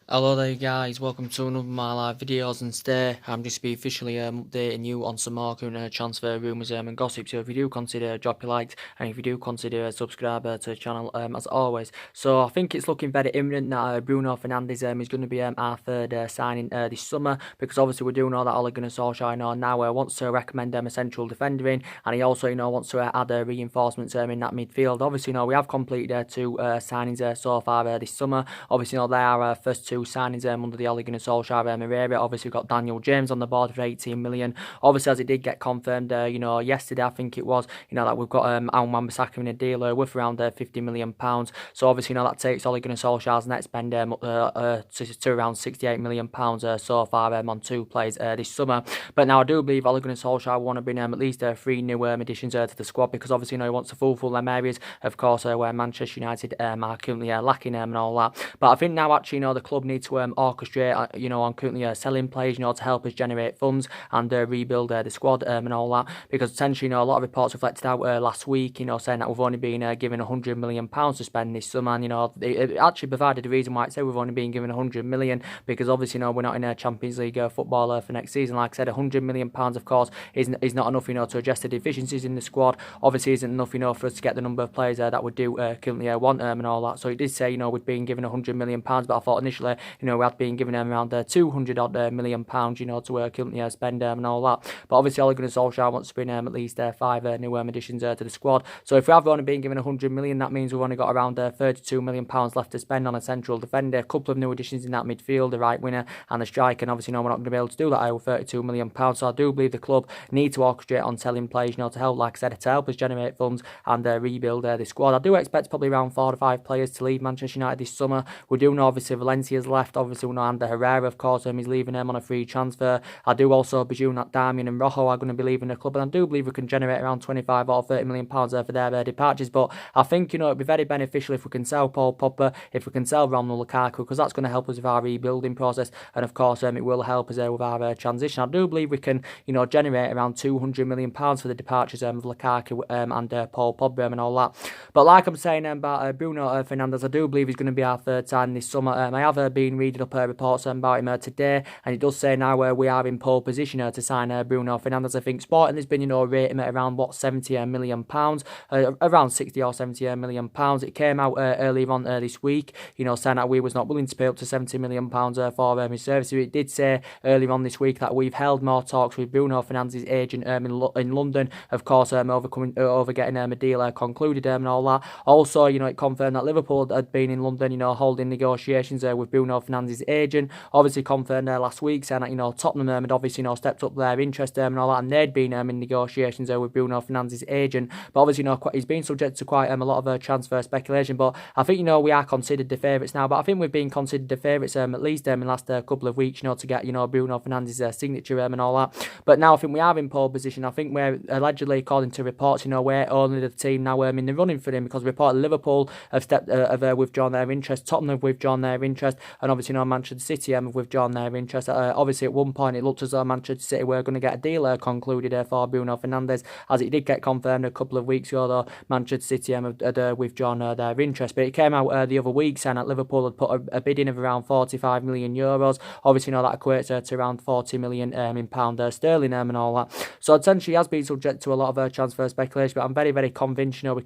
Hello there guys, welcome to another of my live videos, and today I'm just be officially updating you on some more current transfer rumours and gossip. So if you do consider drop your likes, and if you do consider subscribe to the channel as always. So I think it's looking very imminent that Bruno Fernandes is going to be our third signing this summer, because obviously we do know that Ole Gunnar Solskjaer now wants to recommend a central defender in, and he also wants to add reinforcements in that midfield. Obviously we have completed two signings so far this summer. Obviously they are our first two signings under the Ole Gunnar Solskjaer era. Obviously we've got Daniel James on the board for 18 million. Obviously, as it did get confirmed yesterday, I think it was, that we've got Al Wan-Bissaka in a deal worth around 50 million pounds. So obviously that takes Ole Gunnar Solskjaer's net spend to around 68 million pounds so far on two players this summer. But now I do believe Ole Gunnar Solskjaer want to bring at least three new additions to the squad, because obviously he wants to fulfil them areas, of course, where Manchester United are currently lacking and all that. But I think now actually the club need to orchestrate on currently selling players to help us generate funds and rebuild the squad and all that, because essentially a lot of reports reflected out last week saying that we've only been given 100 million pounds to spend this summer, and it actually provided the reason why I say we've only been given 100 million, because obviously we're not in a Champions League football for next season. Like I said, 100 million pounds of course is not enough to address the deficiencies in the squad. Obviously isn't enough for us to get the number of players that we do currently want and all that. So it did say we'd been given 100 million pounds, but I thought initially we had been given around 200 odd million pounds to currently spend and all that. But obviously Ole Gunnar Solskjaer wants to bring at least five new additions to the squad. So if we have only been given 100 million, that means we've only got around 32 million pounds left to spend on a central defender, a couple of new additions in that midfield, the right winger and the striker. And obviously we're not going to be able to do that with 32 million pounds. So I do believe the club need to orchestrate on selling players to help, like I said, to help us generate funds and rebuild the squad. I do expect probably around 4 to 5 players to leave Manchester United this summer. We do know obviously Valencia's left, obviously we know Ander Herrera of course he's leaving on a free transfer. I do also presume that Darmian and Rojo are going to be leaving the club, and I do believe we can generate around 25 or 30 million pounds for their departures. But I think it'd be very beneficial if we can sell Paul Pogba, if we can sell Romelu Lukaku, because that's going to help us with our rebuilding process, and of course it will help us with our transition. I do believe we can generate around 200 million pounds for the departures of Lukaku and Paul Pogba and all that. But like I'm saying about Bruno Fernandes, I do believe he's going to be our third signing this summer. I have been reading up reports about him today, and it does say now we are in pole position to sign Bruno Fernandes. I think Sporting has been rate him at around 70 million pounds, around 60 or 70 million pounds. It came out earlier on this week, saying that we was not willing to pay up to 70 million pounds for his services. It did say earlier on this week that we've held more talks with Bruno Fernandes' agent in London, of course, over getting a deal concluded and all that. Also, it confirmed that Liverpool had been in London, holding negotiations with Bruno Fernandes' agent. Obviously confirmed last week, saying that Tottenham had obviously stepped up their interest and all that, and they'd been in negotiations with Bruno Fernandes' agent. But obviously he's been subject to quite a lot of transfer speculation. But I think we are considered the favourites now. But I think we've been considered the favourites at least in the last couple of weeks, to get Bruno Fernandes' signature and all that. But now I think we are in pole position. I think we're allegedly, according to reports, we're only the team now in the running for him, because reported Liverpool have withdrawn their interest, Tottenham have withdrawn their interest, and obviously Manchester City have withdrawn their interest. Obviously at one point it looked as though Manchester City were going to get a deal concluded for Bruno Fernandes, as it did get confirmed a couple of weeks ago, though Manchester City had withdrawn their interest. But it came out the other week saying that Liverpool had put a bid in of around 45 million euros. Obviously that equates to around 40 million in pound sterling and all that. So essentially has been subject to a lot of transfer speculation, but I'm very, very convinced we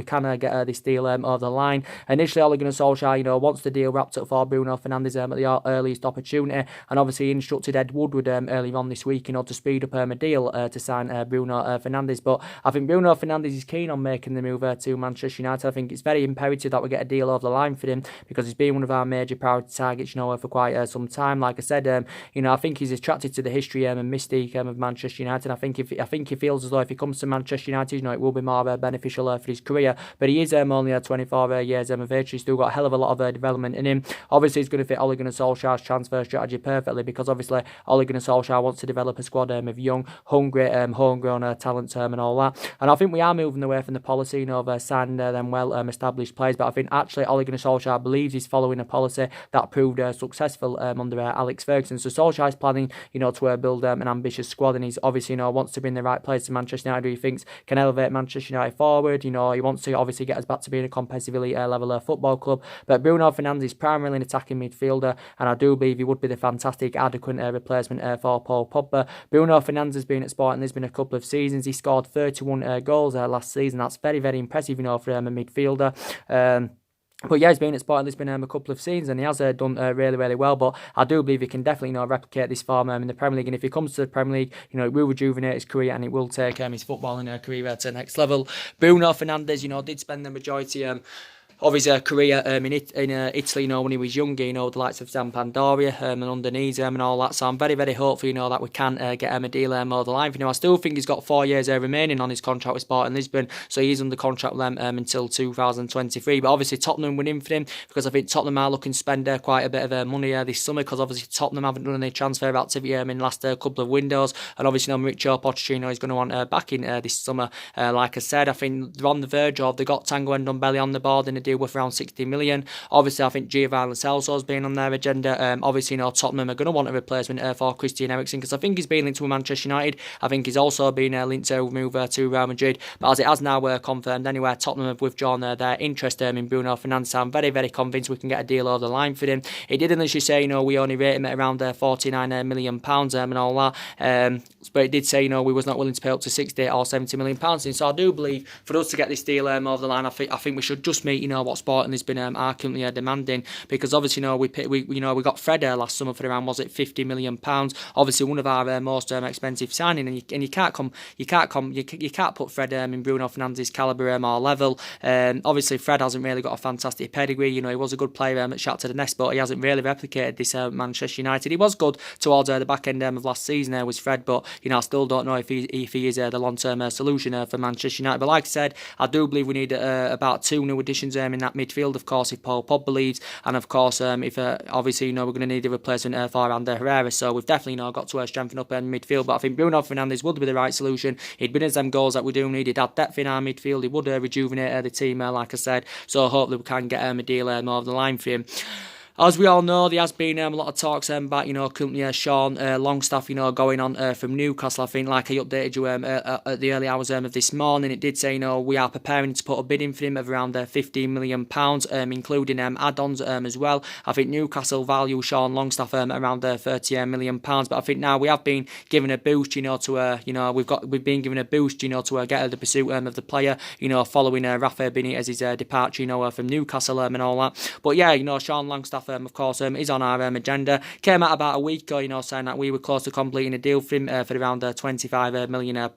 can get this deal over the line. Initially Ole Gunnar Solskjaer wants the deal wrapped up for Bruno Fernandes at the earliest opportunity, and obviously he instructed Ed Woodward earlier on this week to speed up a deal to sign Bruno Fernandes. But I think Bruno Fernandes is keen on making the move to Manchester United. I think it's very imperative that we get a deal over the line for him, because he's been one of our major priority targets for quite some time. Like I said, I think he's attracted to the history and mystique of Manchester United. I think he feels as though if he comes to Manchester United, it will be more beneficial for his career. But he is only 24 years of age. He's still got a hell of a lot of development in him. Obviously, he's going to fit Ole Gunnar Solskjaer's transfer strategy perfectly, because obviously Ole Gunnar Solskjaer wants to develop a squad of young, hungry, homegrown talent and all that. And I think we are moving away from the policy of signing them well-established players. But I think actually Ole Gunnar Solskjaer believes he's following a policy that proved successful under Alex Ferguson. So Solskjaer is planning, to build an ambitious squad, and he's obviously, wants to bring the right players to Manchester United who he thinks can elevate Manchester United forward. He wants to obviously get us back to being a competitive elite level football club. But Bruno Fernandes is primarily attacking midfielder, and I do believe he would be the fantastic, adequate replacement for Paul Pogba. Bruno Fernandes has been at Sporting Lisbon a couple of seasons. He scored 31 goals last season. That's very, very impressive, for a midfielder. But yeah, he's been at Sporting Lisbon a couple of seasons, and he has done really, really well. But I do believe he can definitely replicate this form in the Premier League. And if he comes to the Premier League, it will rejuvenate his career, and it will take his footballing career to the next level. Bruno Fernandes, did spend the majority of his career in Italy, when he was younger, the likes of Sampdoria and underneath and all that. So I'm very, very hopeful, that we can get him a deal over the line. I still think he's got 4 years remaining on his contract with Sporting Lisbon, so he's under contract with them until 2023. But obviously Tottenham went in for him, because I think Tottenham are looking to spend quite a bit of money this summer, because obviously Tottenham haven't done any transfer activity in the last couple of windows, and obviously Mauricio Pochettino is going to want backing this summer. Like I said, I think they're on the verge of, they got Tanguy Ndombele on the board in a deal worth around 60 million. Obviously, I think Giovanni Celso's been on their agenda. Obviously, Tottenham are going to want a replacement for Christian Eriksen, because I think he's been linked to Manchester United. I think he's also been linked to move to Real Madrid. But as it has now confirmed anyway, Tottenham have withdrawn their interest in Bruno Fernandes. I'm very, very convinced we can get a deal over the line for him. He did initially say, we only rate him at around £49 million and all that. But it did say, we was not willing to pay up to 60 or 70 million pounds. So I do believe for us to get this deal over the line, I think we should just meet, what Sporting has been currently demanding, because obviously, we got Fred last summer for around, was it £50 million? Obviously, one of our most expensive signing, and you can't put Fred in Bruno Fernandes' calibre or level. Obviously, Fred hasn't really got a fantastic pedigree. He was a good player at Shakhtar Donetsk, but he hasn't really replicated this Manchester United. He was good towards the back end of last season was Fred, but I still don't know if he is the long-term solution for Manchester United. But like I said, I do believe we need about 2 new additions in that midfield, of course, if Paul Pogba leaves, and of course if obviously we're going to need a replacement for Ander Herrera. So we've definitely got to strengthen up in midfield. But I think Bruno Fernandes would be the right solution. He'd been as them goals that we do need. He'd add depth in our midfield. He would rejuvenate the team, like I said. So hopefully we can get a deal over the line for him. As we all know, there has been a lot of talks about, currently Sean Longstaff, going on from Newcastle. I think, like I updated you at the early hours of this morning, it did say, we are preparing to put a bid in for him of around £15 million, including add-ons as well. I think Newcastle value Sean Longstaff around £30 million, but I think now we have been given a boost, we've been given a boost, to get the pursuit of the player, following Rafa Benitez's departure, from Newcastle and all that. But yeah, Sean Longstaff, of course, is on our agenda. Came out about a week ago, saying that we were close to completing a deal for him for around £25 million.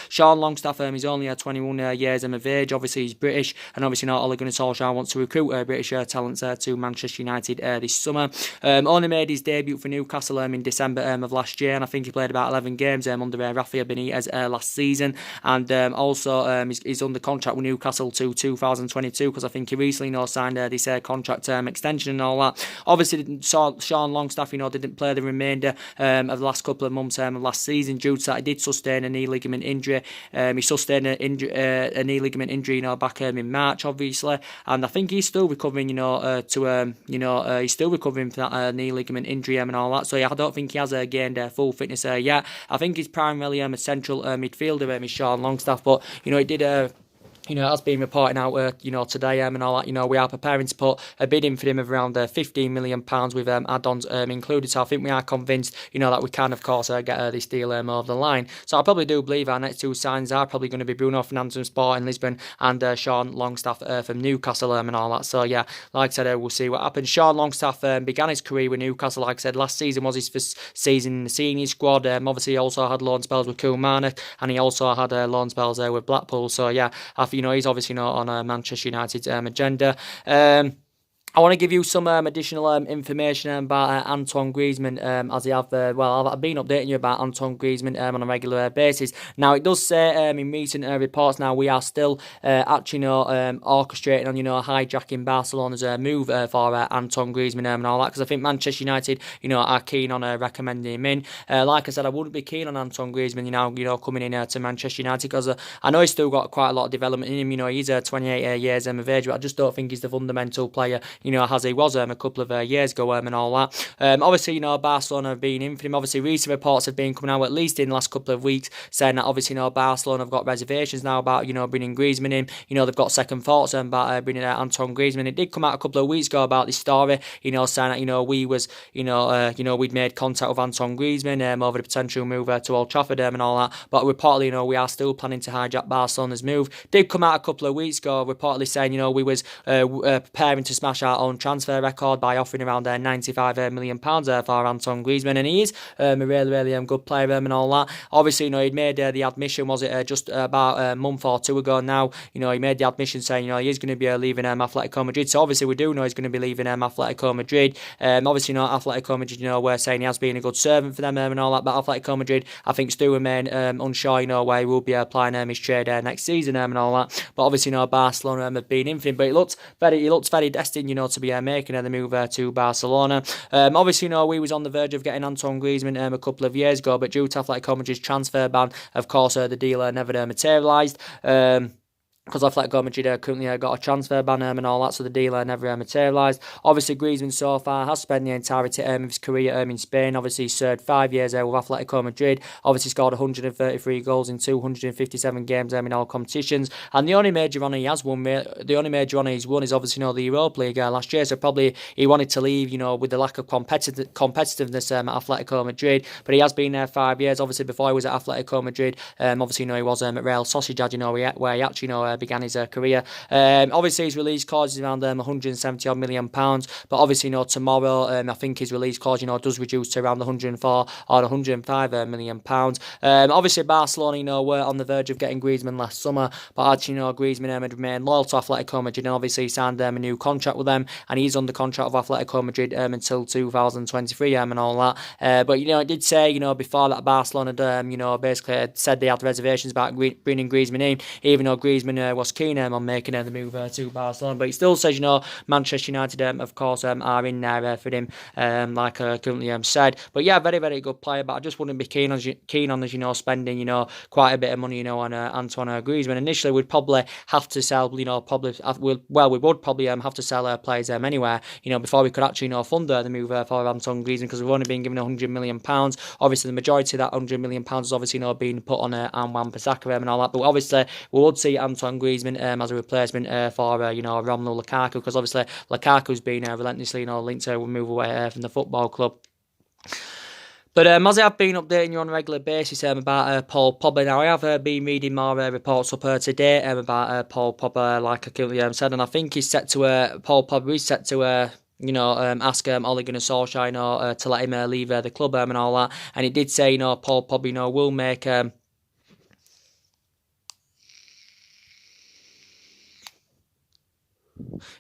Sean Longstaff is only 21 years of age. Obviously, he's British, and obviously, Ole Gunnar Solskjaer wants to recruit British talents to Manchester United this summer. Only made his debut for Newcastle in December of last year, and I think he played about 11 games under Rafa Benitez last season. And also, he's under contract with Newcastle to 2022, because I think he recently signed this contract extension and all that. Obviously, Sean Longstaff, didn't play the remainder of the last couple of months of last season due to that. He did sustain a knee ligament injury. He sustained a knee ligament injury, back in March, obviously, and I think he's still recovering, he's still recovering from that knee ligament injury and all that. So yeah, I don't think he has gained full fitness yet. I think he's primarily a central midfielder, is Sean Longstaff, but it did. As been reporting out, today and all that, we are preparing to put a bid in for him of around £15 million with add-ons included. So I think we are convinced, that we can, of course, get this deal over the line. So I probably do believe our next two signings are probably going to be Bruno Fernandes from Sporting Lisbon and Sean Longstaff from Newcastle and all that. So yeah, like I said, we'll see what happens. Sean Longstaff began his career with Newcastle. Like I said, last season was his first season in the senior squad. Obviously, he also had loan spells with Kilmarnock, and he also had loan spells with Blackpool. So yeah, he's obviously not on Manchester United's agenda. I want to give you some additional information about Antoine Greizeman, as I have, I've been updating you about Antoine Greizeman on a regular basis. Now, it does say in recent reports now we are still actually, orchestrating on, hijacking Barcelona's move for Antoine Greizeman and all that, because I think Manchester United, are keen on recommending him in. Like I said, I wouldn't be keen on Antoine Greizeman, coming in to Manchester United, because I know he's still got quite a lot of development in him. He's 28 years of age, but I just don't think he's the fundamental player, as he was a couple of years ago and all that. Obviously, Barcelona have been in for him. Obviously, recent reports have been coming out, at least in the last couple of weeks, saying that obviously, Barcelona have got reservations now about, bringing Greizeman in. They've got second thoughts about bringing Antoine Greizeman. It did come out a couple of weeks ago about this story, saying that, we was, we'd made contact with Antoine Greizeman over the potential move to Old Trafford and all that. But reportedly, we are still planning to hijack Barcelona's move. Did come out a couple of weeks ago, reportedly saying, we was preparing to smash our own transfer record by offering around £95 million for Antoine Greizeman, and he is a really good player and all that. Obviously, he'd made the admission, was it just about a month or two ago now, he made the admission saying, he is going to be leaving Atletico Madrid. So obviously we do know he's going to be leaving Atletico Madrid. Obviously, Atletico Madrid, we're saying he has been a good servant for them and all that, but Atletico Madrid, I think, still remain unsure, where he will be applying his trade next season and all that. But obviously, Barcelona have been in for him, but he looks very destined, to be making the move to Barcelona. Obviously, we was on the verge of getting Antoine Greizeman a couple of years ago, but due to Atletico Madrid's transfer ban, of course, the deal never materialised. Because Atletico Madrid currently got a transfer ban and all that, so the deal never materialised. Obviously, Griezmann so far has spent the entirety of his career in Spain. Obviously, he served 5 years with Atletico Madrid. Obviously, scored 133 goals in 257 games in all competitions. And the only major honour he has won, is obviously the Europa League last year. So probably he wanted to leave, with the lack of competitiveness at Atletico Madrid. But he has been there 5 years. Obviously, before he was at Atletico Madrid, obviously, he was at Real Sociedad, where he actually, began his career. Obviously, his release clause is around £170 million, but obviously, tomorrow, I think his release clause, does reduce to around 104 or 105 million pounds. Obviously, Barcelona, were on the verge of getting Griezmann last summer, but actually, Griezmann had remained loyal to Atletico Madrid, and obviously he signed a new contract with them, and he's under contract with Atletico Madrid until 2023 and all that. But it did say, before that Barcelona, basically said they had reservations about bringing Griezmann in, even though Griezmann was keen on making the move to Barcelona. But he still says, Manchester United, of course, are in there for him, like I currently said. But yeah, very good player. But I just wouldn't be keen on spending, quite a bit of money, on Antoine Griezmann. Initially, we'd probably have to sell, we would probably have to sell players anywhere, before we could actually, fund the move for Antoine Griezmann, because we've only been given £100 million. Obviously, the majority of that £100 million is obviously, being put on Wan Bissaka and all that. But obviously, we would see Antoine Griezmann as a replacement for Romelu Lukaku, because obviously Lukaku's been relentlessly linked to move away from the football club. But as I have been updating you on a regular basis about Paul Pogba, now I have been reading more reports up today about Paul Pogba, like I currently said, and I think he's set to Paul Pogba is set to ask Ole Gunnar Solskjaer to let him leave the club and all that. And he did say Paul Pogba will make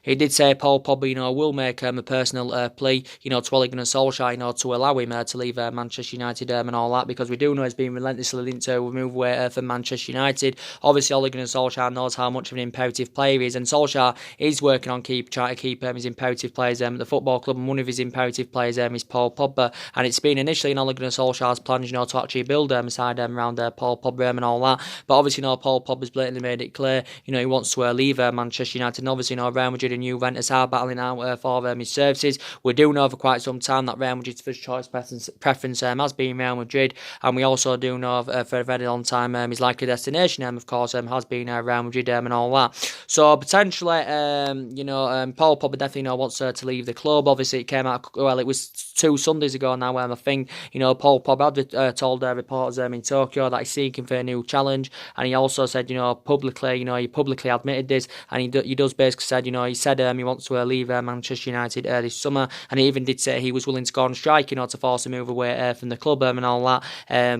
He did say Paul Pogba, will make a personal plea, to Ole Gunnar Solskjaer, to allow him to leave Manchester United and all that, because we do know he's been relentlessly linked to move away from Manchester United. Obviously, Ole Gunnar Solskjaer knows how much of an imperative player he is, and Solskjaer is working on trying to keep his imperative players at the football club, and one of his imperative players is Paul Pogba, and it's been initially in Ole Gunnar Solskjaer's plans, to actually build a side around Paul Pogba and all that, but obviously, Paul Pogba's blatantly made it clear, he wants to leave Manchester United, and obviously, Real Madrid and Juventus are battling out for his services. We do know for quite some time that Real Madrid's first choice preference has been Real Madrid, and we also do know for a very long time his likely destination, of course, has been Real Madrid and all that. So potentially, Paul Pogba definitely wants to leave the club. Obviously, it came out, well, it was 2 Sundays ago now, I think, Paul Pogba had told reporters in Tokyo that he's seeking for a new challenge, and he also said, publicly, he publicly admitted this, and he does basically said, he said he wants to leave Manchester United this summer, and he even did say he was willing to go on strike, to force a move away from the club and all that.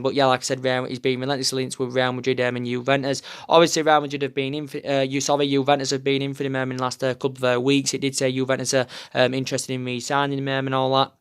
But yeah, like I said, he's been relentlessly linked with Real Madrid and Juventus. Obviously, Real Madrid have been in for, Juventus have been in for him in the last couple of weeks. It did say Juventus are interested in re-signing him and all that.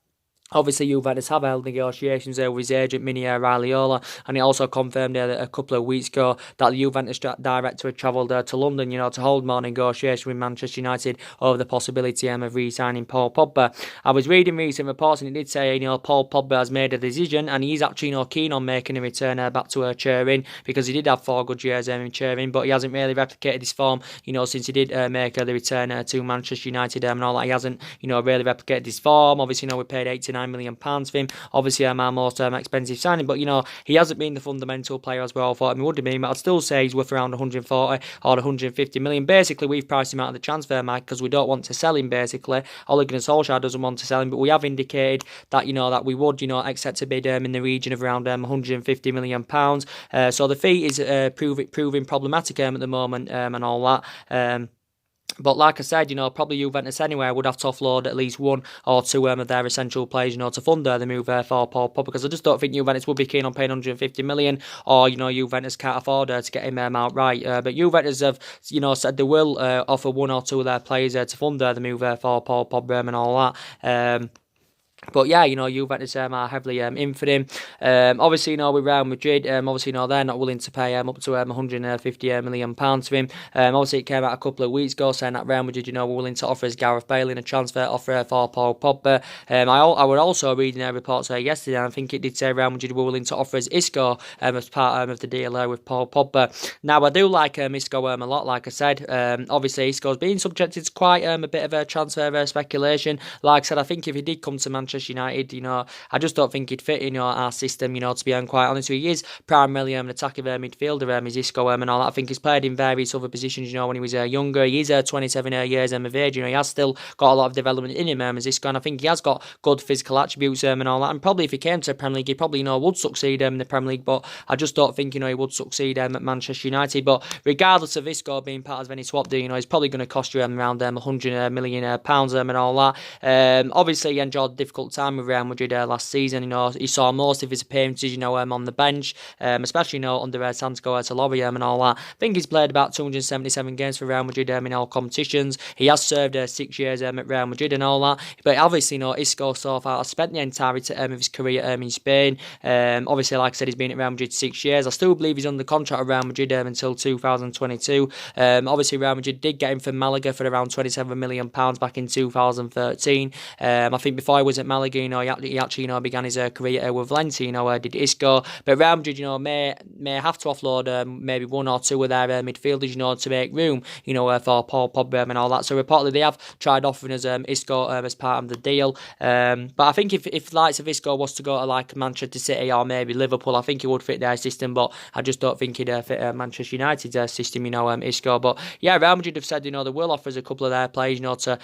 Obviously, Juventus have held negotiations with his agent, Mini Raiola, and he also confirmed a couple of weeks ago that the Juventus director had travelled to London, to hold more negotiation with Manchester United over the possibility of re-signing Paul Pogba. I was reading recent reports, and it did say, Paul Pogba has made a decision, and he's actually, keen on making a return back to Turin, because he did have 4 good years in Turin, but he hasn't really replicated his form, since he did make the return to Manchester United, and all that. He hasn't, really replicated his form. Obviously, we paid £89 million for him. Obviously, our most expensive signing, but he hasn't been the fundamental player as we all thought he would have been. But I'd still say he's worth around 140 or 150 million. Basically, we've priced him out of the transfer market because we don't want to sell him. Basically, Ole Gunnar Solskjaer doesn't want to sell him, but we have indicated that that we would accept a bid in the region of around 150 million pounds. So the fee is proving problematic at the moment, and all that. But like I said, probably Juventus anyway would have to offload at least 1 or 2 of their essential players, to fund the move for Paul Pogba, because I just don't think Juventus would be keen on paying 150 million, or Juventus can't afford to get him outright. But Juventus have said they will offer 1 or 2 of their players to fund the move for Paul Pogba and all that. But yeah, Juventus are heavily in for him. Obviously, with Real Madrid, obviously, they're not willing to pay up to 150 million pounds to him. Obviously, it came out a couple of weeks ago saying that Real Madrid, were willing to offer us Gareth Bale in a transfer offer for Paul Pogba. I was also reading a report yesterday, and I think it did say Real Madrid were willing to offer us Isco as part of the deal with Paul Pogba. Now, I do like Isco a lot, like I said. Obviously, Isco's been subjected to quite a bit of a transfer speculation. Like I said, I think if he did come to Manchester United, I just don't think he'd fit in our system, to be quite honest with you. He is primarily an attacking midfielder, is Isco, and all that. I think he's played in various other positions, when he was younger. He is 27 years of age, he has still got a lot of development in him, as Isco, and I think he has got good physical attributes, and all that, and probably if he came to the Premier League, he probably, would succeed in the Premier League, but I just don't think, he would succeed at Manchester United. But regardless of Isco being part of any swap deal, he's probably going to cost you around 100 million pounds, and all that. Obviously, he enjoyed a difficult time with Real Madrid last season. He saw most of his appearances, on the bench, especially, under Santiago Solari, and all that. I think he's played about 277 games for Real Madrid in all competitions. He has served 6 years at Real Madrid and all that. But obviously, Isco so far has spent the entirety of his career in Spain. Obviously, like I said, he's been at Real Madrid 6 years. I still believe he's under contract with Real Madrid until 2022. Obviously, Real Madrid did get him from Malaga for around £27 million back in 2013. I think before he was at Malaga, he actually began his career with Valencia, did Isco. But Real Madrid, may have to offload maybe 1 or 2 of their midfielders, to make room, for Paul Pogba and all that. So reportedly they have tried offering us Isco as part of the deal. But I think if likes of Isco was to go to like Manchester City or maybe Liverpool, I think he would fit their system. But I just don't think he'd fit Manchester United's system, Isco. But yeah, Real Madrid have said, they will offer us a couple of their players, to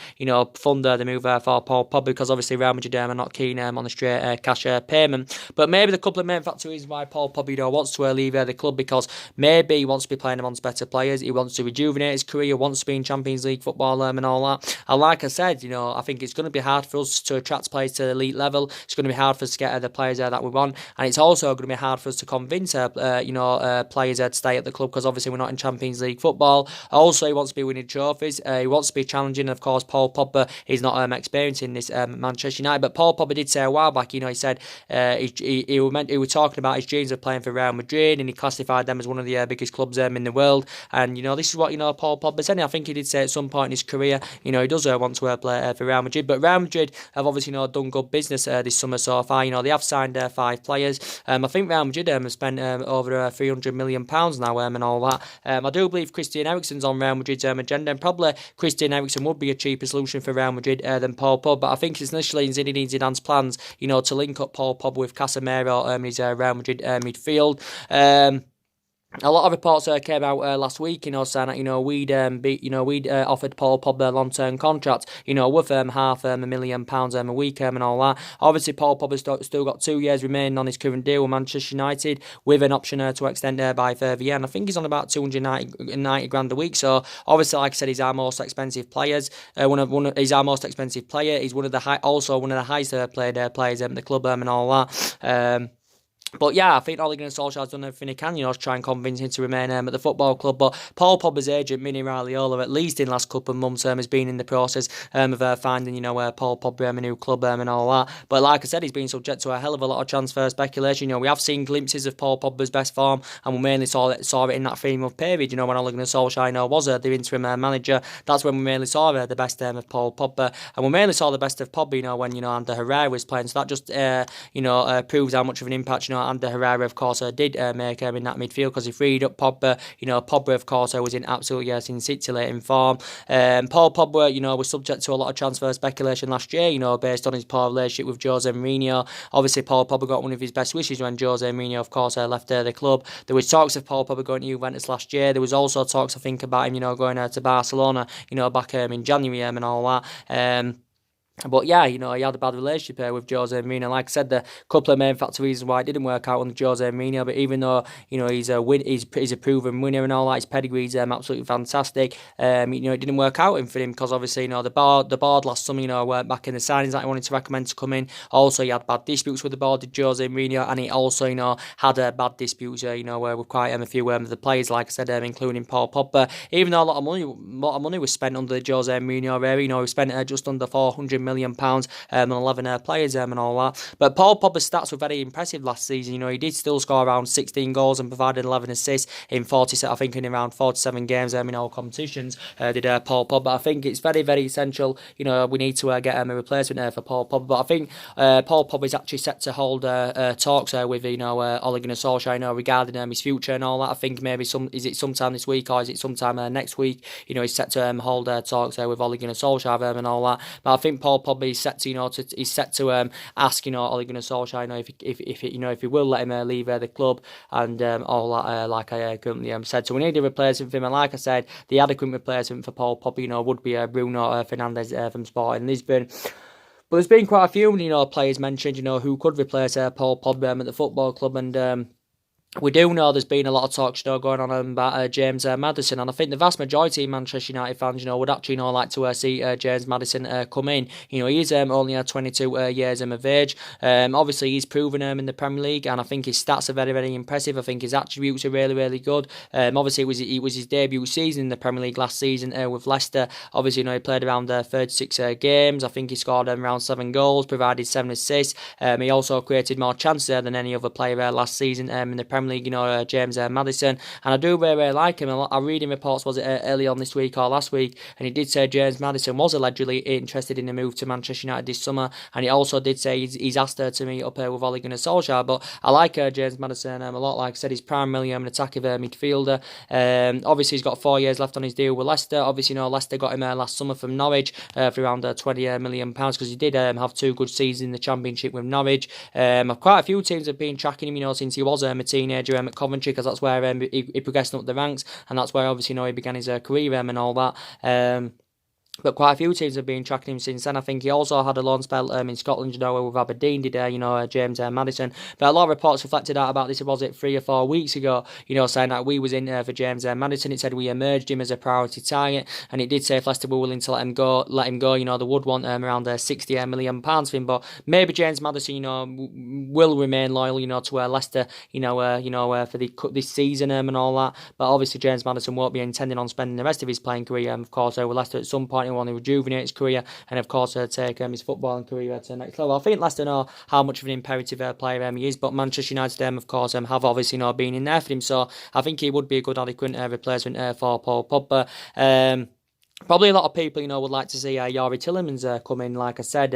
fund the move for Paul Pogba, because obviously Real Madrid are not keen on the straight cash payment. But maybe the couple of main factors why Paul Pogba wants to leave the club, because maybe he wants to be playing amongst better players, he wants to rejuvenate his career, wants to be in Champions League football and all that. And like I said, I think it's going to be hard for us to attract players to the elite level. It's going to be hard for us to get the players that we want, and it's also going to be hard for us to convince players to stay at the club, because obviously we're not in Champions League football. Also, he wants to be winning trophies, he wants to be challenging, and of course Paul Pogba is not experienced in this Manchester United. But Paul Pogba did say a while back, he said he was talking about his dreams of playing for Real Madrid, and he classified them as one of the biggest clubs in the world. And this is what Paul Pogba said. I think he did say at some point in his career, he does want to play for Real Madrid. But Real Madrid have obviously done good business this summer so far. They have signed 5 players. I think Real Madrid have spent over £300 million now and all that. I do believe Christian Eriksen's on Real Madrid's agenda, and probably Christian Eriksen would be a cheaper solution for Real Madrid than Paul Pogba. But I think it's initially in Zinedine Zidane's plans, to link up Paul Pogba with Casemiro in his Real Madrid midfield. A lot of reports came out last week, saying that we'd offered Paul Pogba a long-term contract, worth £500,000 a week and all that. Obviously, Paul Pogba's still got 2 years remaining on his current deal with Manchester United, with an option to extend by a further year. And I think he's on about 290 grand a week. So obviously, like I said, he's our most expensive players. He's our most expensive player. He's one of the highest paid players in the club and all that. But yeah, I think Ole Gunnar Solskjaer's done everything he can, to try and convince him to remain at the football club. But Paul Pogba's agent, Mini Raiola, at least in the last couple of months, has been in the process of finding, Paul Pogba a new club and all that. But like I said, he's been subject to a hell of a lot of transfer speculation. We have seen glimpses of Paul Pogba's best form, and we mainly saw it in that 3-month period. When Ole Gunnar Solskjaer was the interim manager. That's when we mainly saw the best of Paul Pogba, and we mainly saw the best of Pogba. When Ander Herrera was playing. So that just proves how much of an impact Ander Herrera, of course, did make in that midfield, because he freed up Pogba. Pogba, of course, was in absolutely scintillating form. Paul Pogba, was subject to a lot of transfer speculation last year, based on his poor relationship with Jose Mourinho. Obviously, Paul Pogba got one of his best wishes when Jose Mourinho, of course, left the club. There was talks of Paul Pogba going to Juventus last year. There was also talks, I think, about him, going to Barcelona, back in January and all that. But yeah, he had a bad relationship with Jose Mourinho. Like I said, the couple of main factor reasons why it didn't work out under Jose Mourinho. But even though he's a proven winner and all that, his pedigree's absolutely fantastic. It didn't work out for him, because obviously the board last summer weren't back in the signings that he wanted to recommend to come in. Also, he had bad disputes with the board, did Jose Mourinho, and he also had bad disputes with quite a few of the players. Like I said, including Paul Pogba. Even though a lot of money was spent under the Jose Mourinho era, we spent just under £400 million on 11 players and all that. But Paul Pogba's stats were very impressive last season. He did still score around 16 goals and provided 11 assists in 47 games in all competitions. Did Paul Pogba. I think it's very, very essential. We need to get a replacement for Paul Pogba. But I think Paul Pogba is actually set to hold talks with Ole Gunnar Solskjaer regarding his future and all that. I think maybe is it sometime this week or is it sometime next week? He's set to hold talks with Ole Gunnar Solskjaer and all that. But I think Paul Pogba is set to ask Ole Gunnar Solskjaer if he will let him leave the club and all that, like I currently said. So we need a replacement for him, and like I said, the adequate replacement for Paul Pogba would be Bruno Fernandes from Sporting Lisbon. But there's been quite a few players mentioned who could replace Paul Pogba at the football club, and we do know there's been a lot of talk going on about James Maddison, and I think the vast majority of Manchester United fans would actually like to see James Maddison come in. He's only 22 years of age. Obviously he's proven in the Premier League, and I think his stats are very, very impressive. I think his attributes are really, really good. Obviously it was his debut season in the Premier League last season with Leicester. Obviously he played around 36 games. I think he scored around 7 goals, provided 7 assists. He also created more chances than any other player last season in the Premier League, James Maddison, and I do really, really like him. I read in reports, was it early on this week or last week, and he did say James Maddison was allegedly interested in a move to Manchester United this summer, and he also did say he's asked her to meet up with Ole Gunnar Solskjaer. But I like James Maddison a lot. Like I said, he's primarily an attacking midfielder. Obviously he's got 4 years left on his deal with Leicester. Obviously Leicester got him last summer from Norwich for around £20 million, because he did have 2 good seasons in the Championship with Norwich. Quite a few teams have been tracking him since he was a teenager at Coventry, because that's where he progressed up the ranks, and that's where obviously he began his career and all that. But quite a few teams have been tracking him since then. I think he also had a loan spell in Scotland, with Aberdeen, did James Maddison. But a lot of reports reflected out about this, was it 3 or 4 weeks ago, saying that we was in for James Maddison. It said we emerged him as a priority target, and it did say if Leicester were willing to let him go, they would want around £60 million for him. But maybe James Maddison, will remain loyal, to Leicester, for this season and all that. But obviously James Maddison won't be intending on spending the rest of his playing career, of course, with Leicester at some point. He want to rejuvenate his career and, of course, take his footballing career to the next level. I think Leicester know how much of an imperative player he is, but Manchester United, of course, have obviously been in there for him. So I think he would be a good adequate replacement for Paul Pogba. Probably a lot of people, would like to see Youri Tielemans come in. Like I said,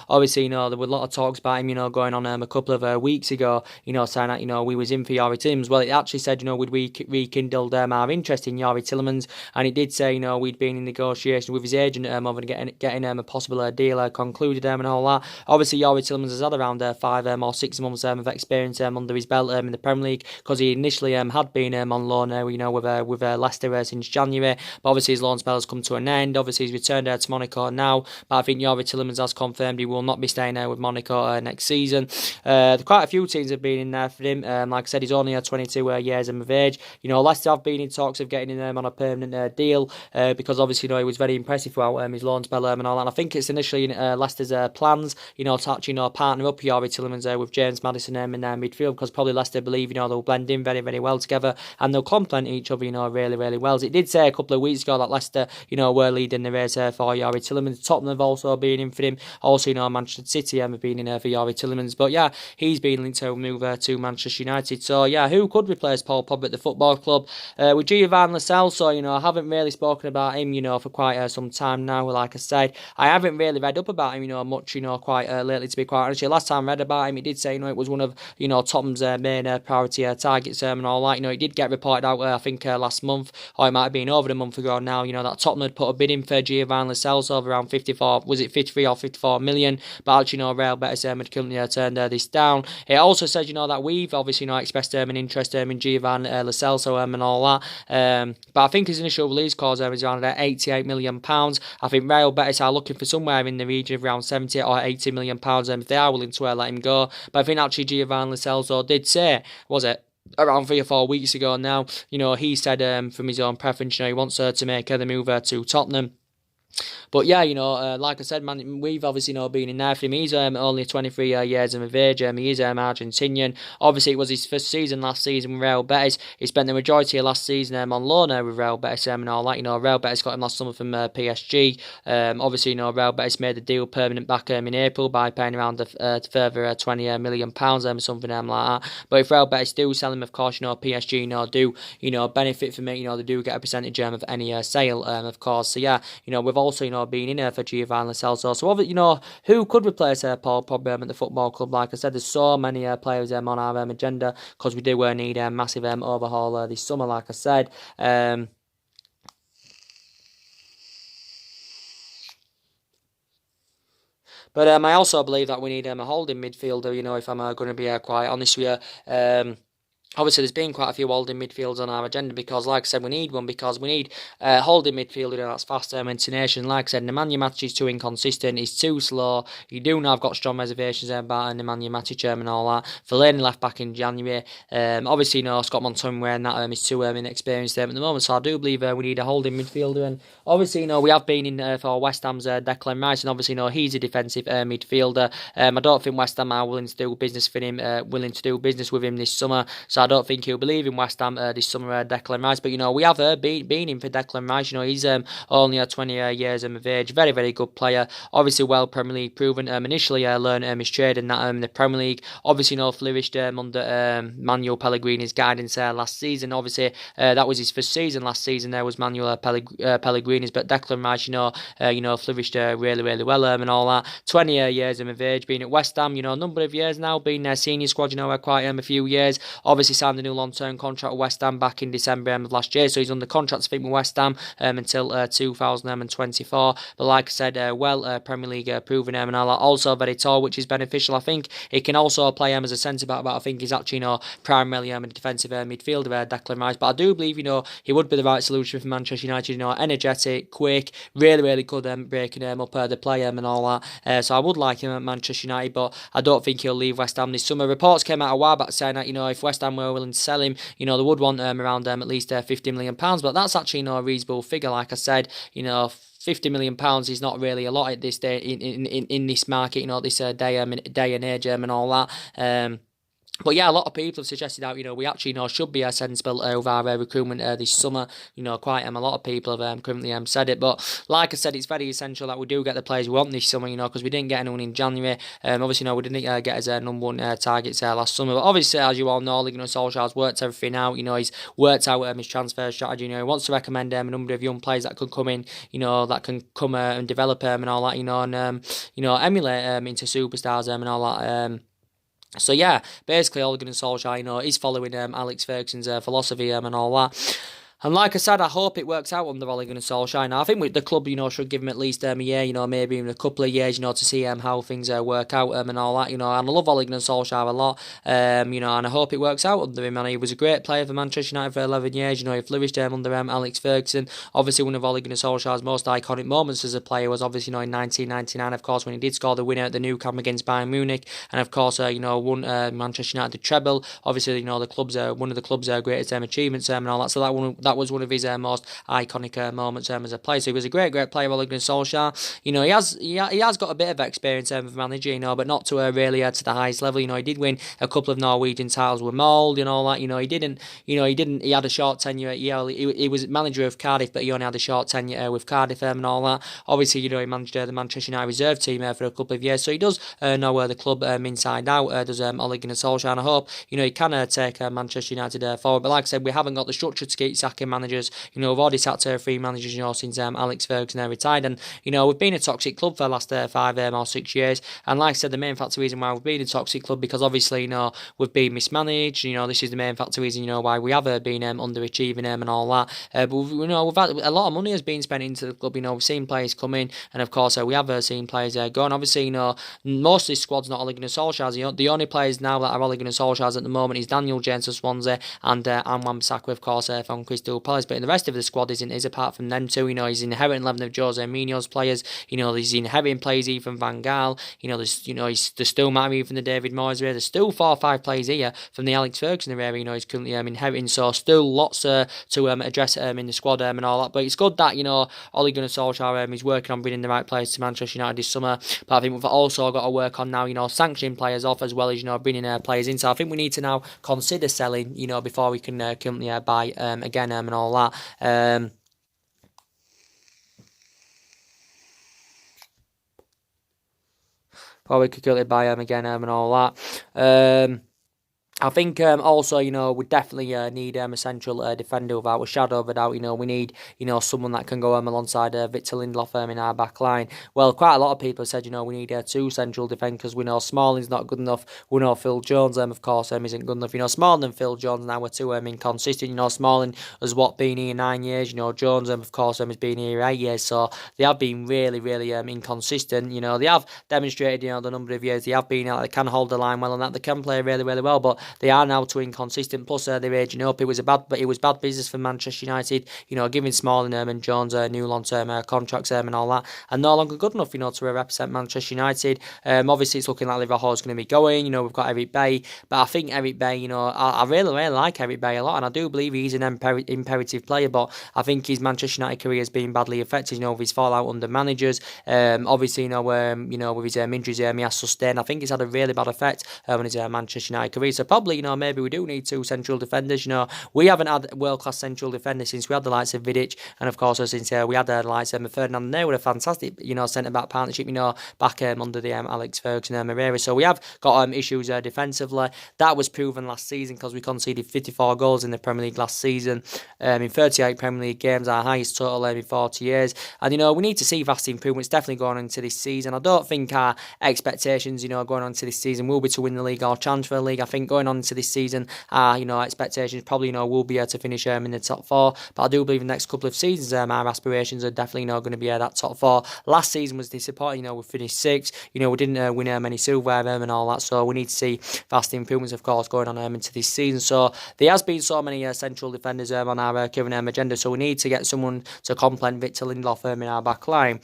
obviously, there were a lot of talks about him, going on a couple of weeks ago, saying that, we was in for Youri Tielemans. Well, it actually said, we'd rekindled our interest in Youri Tielemans, and it did say, we'd been in negotiations with his agent over getting a possible deal concluded and all that. Obviously, Youri Tielemans has had around 5 or 6 months of experience under his belt in the Premier League, because he initially had been on loan, with Leicester since January, but obviously his loan spell has come to to an end. Obviously, he's returned to Monaco now, but I think Youri Tielemans has confirmed he will not be staying there with Monaco next season. Quite a few teams have been in there for him. Like I said, he's only 22 years of age. Leicester have been in talks of getting him on a permanent deal because obviously, he was very impressive throughout his loan spell and all that. And I think it's initially Leicester's plans, to actually, partner up Youri Tielemans with James Maddison in their midfield, because probably Leicester believe, they'll blend in very, very well together and they'll complement each other, really, really well. As it did say a couple of weeks ago that Leicester, were leading the race for Youri Tielemans. Tottenham have also been in for him. Also, Manchester City have been in for Youri Tielemans. But yeah, he's been linked to move to Manchester United. So yeah, who could replace Paul Pogba at the football club? With Giovanni Lo Celso, I haven't really spoken about him, for quite some time now. Like I said, I haven't really read up about him, much, quite lately, to be quite honest. Last time I read about him, he did say, it was one of, Tottenham's main priority targets and all that. It did get reported out, I think, last month, or it might have been over a month ago now, that Tottenham had put a bid in for Giovanni Lo Celso of around 54, was it 53 or 54 million? But actually, Real Betis had currently turned this down. It also says, that we've obviously, expressed an interest in Giovanni Lo Celso and all that. But I think his initial release clause is around £88 million. I think Real Betis are looking for somewhere in the region of around £70 or £80 million if they are willing to let him go. But I think actually Giovanni Lo Celso did say, was it around 3 or 4 weeks ago now, he said from his own preference, he wants to make the move to Tottenham. But yeah, like I said, man, we've obviously been in there for him. He's only 23 years of age. He is Argentinian. Obviously, it was his first season last season with Real Betis. He spent the majority of last season on loan with Real Betis and all that. Real Betis got him last summer from PSG. Obviously, Real Betis made the deal permanent back in April by paying around a further £20 million something like that. But if Real Betis do sell him, of course, PSG do benefit from it. They do get a percentage of any sale, of course. So yeah, we've also been in there for Giovanni Lo Celso. So who could replace Paul Pogba at the football club? Like I said, there's so many players on our agenda, because we do need a massive overhaul this summer. Like I said. But I also believe that we need a holding midfielder, if I'm going to be quite honest with you. Obviously, there's been quite a few holding midfielders on our agenda because, like I said, we need one because we need a holding midfielder that's fast and tenacious. Like I said, Nemanja Matic is too inconsistent. He's too slow. You do know I've got strong reservations about Nemanja Matic and all that. Fellaini left back in January. Obviously, Scott McTominay wearing that is too inexperienced at the moment. So I do believe we need a holding midfielder. And obviously, we have been in for West Ham's Declan Rice, and obviously, he's a defensive midfielder. I don't think West Ham are willing to do business for him, with him this summer. So I don't think he'll believe in West Ham this summer, Declan Rice. But, we have been in for Declan Rice. He's only 20 years of age. Very, very good player. Obviously, well Premier League proven. Initially, learned his trade in that the Premier League. Obviously, flourished under Manuel Pellegrini's guidance last season. Obviously, that was his first season. Last season, there was Manuel Pellegrini's. But Declan Rice, flourished really, really well and all that. 20 years of age. Been at West Ham, a number of years now. Been senior squad, quite a few years. Obviously, signed a new long-term contract with West Ham back in December of last year, so he's under contract, I think, with West Ham until 2024. But like I said, Premier League proven and all that. Also very tall, which is beneficial. I think he can also play as a centre-back, but I think he's actually primarily a defensive midfielder, Declan Rice. But I do believe he would be the right solution for Manchester United. Energetic, quick, really, really good breaking up the play and all that. So I would like him at Manchester United, but I don't think he'll leave West Ham this summer. Reports came out a while back saying that if West Ham were willing to sell him, they would want around at least £50 million. But that's actually a reasonable figure. Like I said, £50 million is not really a lot at this day in this market. This day and age and all that. But yeah, a lot of people have suggested that we actually should be sensible with our recruitment this summer. Quite a lot of people have currently said it. But like I said, it's very essential that we do get the players we want this summer. Because we didn't get anyone in January. Obviously, we didn't get his number one targets last summer. But obviously, as you all know, Solskjaer's worked everything out. He's worked out his transfer strategy. He wants to recommend a number of young players that can come in. That can come and develop and all that. And emulate into superstars and all that. So yeah, basically Ole Gunnar Solskjaer, is following Alex Ferguson's philosophy and all that. And like I said, I hope it works out under Ole Gunnar Solskjaer. Now, I think with the club, should give him at least a year, maybe even a couple of years, to see how things work out and all that, And I love Ole Gunnar Solskjaer a lot, and I hope it works out under him. And he was a great player for Manchester United for 11 years. He flourished under Alex Ferguson. Obviously, one of Ole Gunnar Solskjaer's most iconic moments as a player was obviously, in 1999, of course, when he did score the winner at the Nou Camp against Bayern Munich, and of course, won Manchester United the treble. Obviously, the club's one of the club's greatest achievements and all that. So that was one of his most iconic moments as a player. So he was a great player, Ole Gunnar Solskjaer. He has got a bit of experience of manager, but not to really to the highest level. He did win a couple of Norwegian titles with Mold and all that. He had a short tenure. He was manager of Cardiff, but he only had a short tenure with Cardiff and all that. Obviously, he managed the Manchester United reserve team for a couple of years, so he does know the club inside out. Does Ole Gunnar Solskjaer, and I hope he can take Manchester United forward. But like I said, we haven't got the structure to keep sacking managers. We've already sacked 3 managers, since Alex Ferguson retired, and we've been a toxic club for the last 5 or 6 years. And like I said, the main factor reason why we've been a toxic club because obviously we've been mismanaged. This is the main factor reason why we have been underachieving and all that. But we've had a lot of money has been spent into the club. We've seen players come in, and of course we have seen players go. And obviously most of this squad's not Ole Gunnar Solskjaer's. The only players now that are Ole Gunnar Solskjaer's at the moment is Daniel James of Swansea and Wan-Bissaka, of course, from Crystal Palace. But the rest of the squad is apart from them two. He's inheriting 11 of Jose Mourinho's players. He's inheriting players even Van Gaal. There's still Matty from the David Moyes era. There's still 4 or 5 players here from the Alex Ferguson era. He's currently inheriting. So still lots to address in the squad and all that. But it's good that Ole Gunnar Solskjaer is working on bringing the right players to Manchester United this summer. But I think we've also got to work on now sanctioning players off as well as bringing players in. So I think we need to now consider selling before we can currently buy again and all that. Before we could currently buy again and all that. I think also, we definitely need a central defender without a shadow of a doubt. We need, someone that can go alongside Victor Lindelof in our back line. Well, quite a lot of people have said, we need 2 central defenders because we know Smalling's not good enough. We know Phil Jones, of course, isn't good enough. Smalling and Phil Jones now are 2 inconsistent. Smalling has been here 9 years. Jones, of course, has been here 8 years. So they have been really, really inconsistent. They have demonstrated, the number of years they have been out. They can hold the line well and that they can play really, really well, but they are now too inconsistent. Plus, they're aging up. It was bad business for Manchester United. Giving Smalling and Jones new long-term contracts and all that, and no longer good enough, to represent Manchester United. Obviously, it's looking like Liverpool is going to be going. We've got Eric Bailly, but I think Eric Bailly, I really, really like Eric Bailly a lot, and I do believe he's an imperative player. But I think his Manchester United career has been badly affected. With his fallout under managers. Obviously, with his injuries he has sustained. I think it's had a really bad effect on his Manchester United career. So probably, maybe we do need 2 central defenders. We haven't had world-class central defenders since we had the likes of Vidic, and of course since we had the likes of Fernandes. And they were a fantastic, centre-back partnership, back under the Alex Ferguson era. So we have got issues defensively. That was proven last season because we conceded 54 goals in the Premier League last season. In 38 Premier League games, our highest total in 40 years. And, we need to see vast improvements definitely going into this season. I don't think our expectations, going on into this season will be to win the league or challenge for the league. I think going on into this season, our expectations probably, will be able to finish in the top 4. But I do believe in the next couple of seasons, our aspirations are definitely, going to be that top 4. Last season was disappointing. We finished 6th. We didn't win many silverware and all that. So we need to see vast improvements, of course, going on into this season. So there has been so many central defenders on our current agenda. So we need to get someone to complement Victor Lindelof in our back line.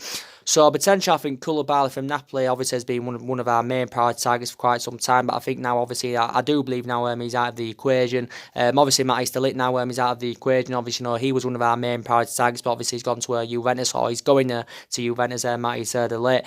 So potentially, I think Koulibaly from Napoli obviously has been one of our main priority targets for quite some time. But I think now, obviously, I do believe now he's out of the equation. Obviously, Matty Delit now is out of the equation. Obviously, he was one of our main priority targets, but obviously he's gone to Juventus, or he's going to Juventus. Matty Delit.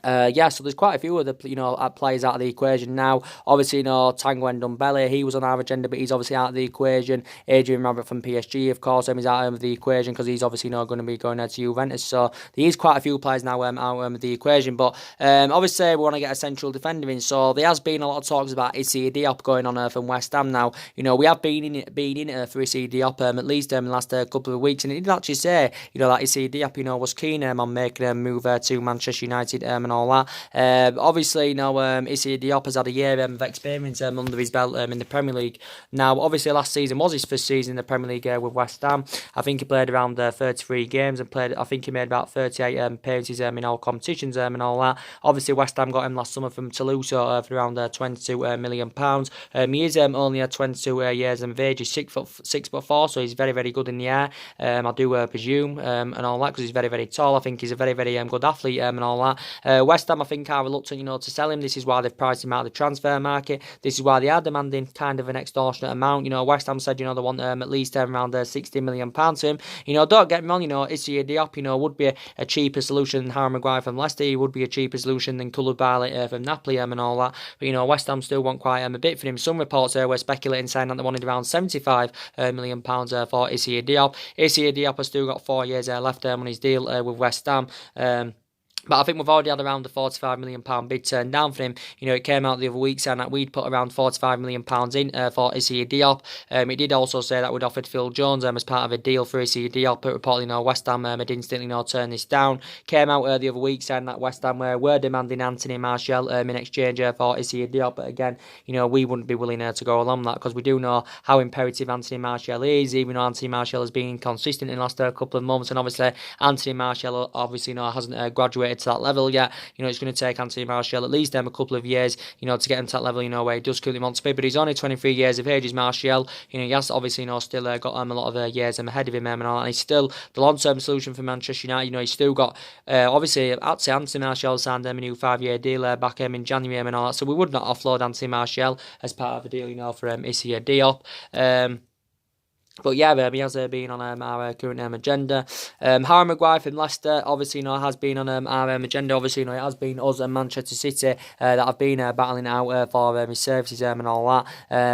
So there's quite a few other players out of the equation now. Obviously, Tanguy Ndombele, he was on our agenda, but he's obviously out of the equation. Adrian Rabiot from PSG, of course, is out of the equation because he's obviously not going to be going to Juventus. So there is quite a few players now out of the equation. But obviously, we want to get a central defender in. So there has been a lot of talks about Issy Diop going on from West Ham now. We have been in it for Issy Diop at least in the last couple of weeks, and he did actually say that Issy Diop was keen on making a move to Manchester United and all that. Obviously, you know, Issa Diop has had a year of experience under his belt in the Premier League. Now, obviously, last season was his first season in the Premier League with West Ham. I think he played around 33 games and I think he made about 38 appearances in all competitions and all that. Obviously, West Ham got him last summer from Toulouse for around £22 million. He is only 22 years of age. He's 6'4", so he's very, very good in the air. I do presume and all that, because he's very, very tall. I think he's a very, very good athlete and all that. West Ham, I think, are reluctant, you know, to sell him. This is why they've priced him out of the transfer market. This is why they are demanding kind of an extortionate amount. You know, West Ham said, you know, they want at least around £60 million to him. You know, don't get me wrong, you know, Issa Diop, you know, would be a cheaper solution than Harry Maguire from Leicester. He would be a cheaper solution than Koulibaly from Napoli and all that. But, you know, West Ham still want quite a bit for him. Some reports were speculating, saying that they wanted around £75 million for Issa Diop. Issa Diop has still got 4 years left on his deal with West Ham. But I think we've already had around the £45 million bid turned down for him. You know, it came out the other week saying that we'd put around £45 million in for Issa Diop. It did also say that we'd offered Phil Jones as part of a deal for Issa Diop, but reportedly, you know, West Ham had instantly, you know, turned this down. Came out the other week saying that West Ham were demanding Anthony Martial in exchange for Issa Diop. But again, you know, we wouldn't be willing to go along that, because we do know how imperative Anthony Martial is, even though Anthony Martial has been inconsistent in the last couple of months. And obviously, Anthony Martial obviously, you know, hasn't graduated to that level yet. You know, it's going to take Anthony Martial at least a couple of years, you know, to get him to that level, you know, where he does currently want to be. But he's only 23 years of age, is Martial. You know, he has obviously, you know, still got a lot of years ahead of him and all, and he's still the long-term solution for Manchester United. You know, he's still got obviously, I'd say Anthony Martial signed a new 5-year deal back in January and all that, so we would not offload Anthony Martial as part of a deal, you know, for Issa Diop. But yeah, he has been on our current agenda. Harry Maguire from Leicester, obviously, you know, has been on our agenda. Obviously, you know, it has been us and Manchester City that have been battling out for his services and all that.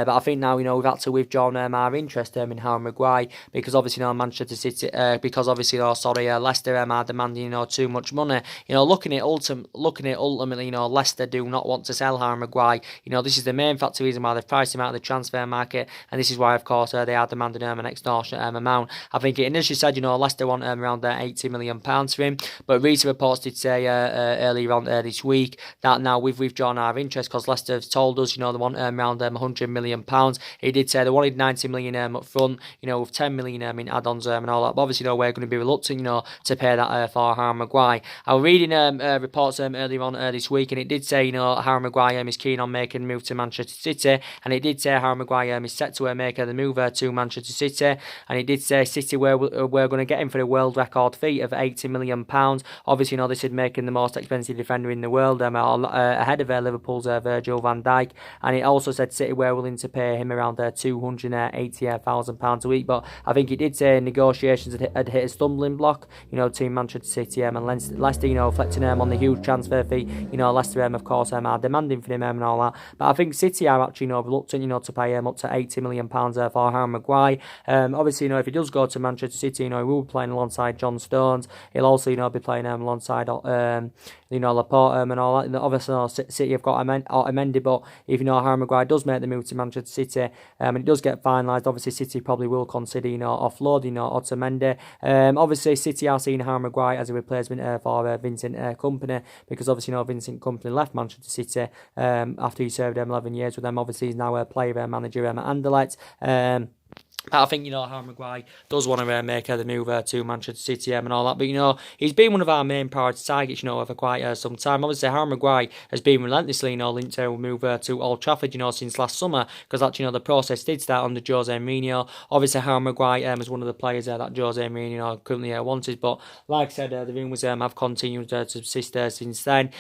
But I think now, you know, we've had to withdraw our interest in Harry Maguire, because obviously, you know, Manchester City, because obviously, you know, Leicester are demanding, you know, too much money. You know, looking at ultimately, you know, Leicester do not want to sell Harry Maguire. You know, this is the main factor reason why they've priced him out of the transfer market, and this is why, of course, they are demanding an extortionate amount. I think it initially said, you know, Leicester want around £80 million for him, but recent reports did say earlier on this week that now we've withdrawn our interest, because Leicester have told us, you know, they want around £100 million. He did say they wanted £90 million up front, you know, with £10 million in add-ons and all that. But obviously, you know, we're going to be reluctant, you know, to pay that for Harry Maguire. I was reading reports earlier on this week, and it did say, you know, Harry Maguire is keen on making a move to Manchester City, and it did say Harry Maguire is set to make the move to Manchester City. And he did say City we're going to get him for a world record fee of £80 million. Obviously, you know, this is making the most expensive defender in the world, ahead of Liverpool's Virgil van Dijk. And he also said City were willing to pay him around £280,000 a week. But I think he did say negotiations had hit a stumbling block, you know, Team Manchester City and Leicester, you know, reflecting on the huge transfer fee. You know, Leicester, of course, are demanding for him and all that. But I think City are actually, you know, reluctant, you know, to pay him up to £80 million for Harry Maguire. Obviously, you know, if he does go to Manchester City, you know, he will be playing alongside John Stones. He'll also, you know, be playing alongside, you know, Laporte and all that. And obviously, you know, City have got Mendy, but if, you know, Harry Maguire does make the move to Manchester City, and it does get finalised, obviously City probably will consider, you know, offloading, you know, Otamendi. Obviously, City are seeing Harry Maguire as a replacement for Vincent Kompany, because obviously, you know, Vincent Kompany left Manchester City after he served 11 years with them. Obviously, he's now a player manager at Anderlecht. I think, you know, Harry Maguire does want to make the move to Manchester City and all that. But, you know, he's been one of our main priority targets, you know, for quite some time. Obviously, Harry Maguire has been relentlessly, you know, linked to move to Old Trafford, you know, since last summer. Because actually, you know, the process did start under Jose Mourinho. Obviously, Harry Maguire is one of the players that Jose Mourinho, you know, currently wanted. But like I said, the rumours have continued to subsist since then.